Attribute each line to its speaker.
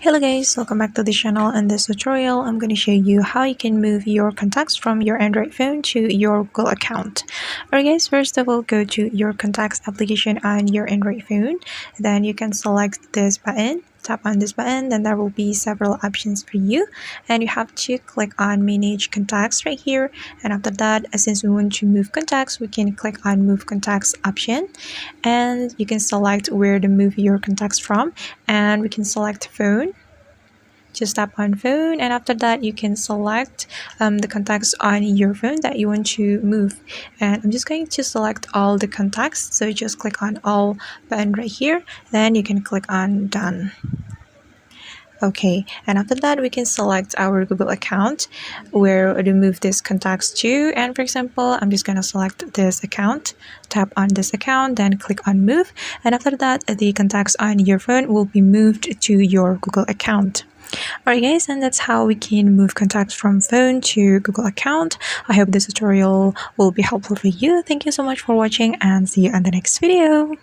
Speaker 1: Hello guys, welcome back to the channel. In this tutorial, I'm going to show you how you can move your contacts from your Android phone to your Google account. Alright guys, first of all, go to your contacts application on your Android phone. Then you can select this button. Tap on this button, then there will be several options for you, and you have to click on manage contacts right here. And after that, since we want to move contacts, we can click on move contacts option, and you can select where to move your contacts from, and we can select phone. Just tap on phone, and after that you can select the contacts on your phone that you want to move. And I'm just going to select all the contacts, so just click on all button right here, then you can click on done. Okay, and after that we can select our Google account where to move these contacts to. And for example, I'm just gonna select this account, tap on this account, then click on move, and after that the contacts on your phone will be moved to your Google account. Alright guys, and that's how we can move contacts from phone to Google account. I hope this tutorial will be helpful for you. Thank you so much for watching, and see you on the next video.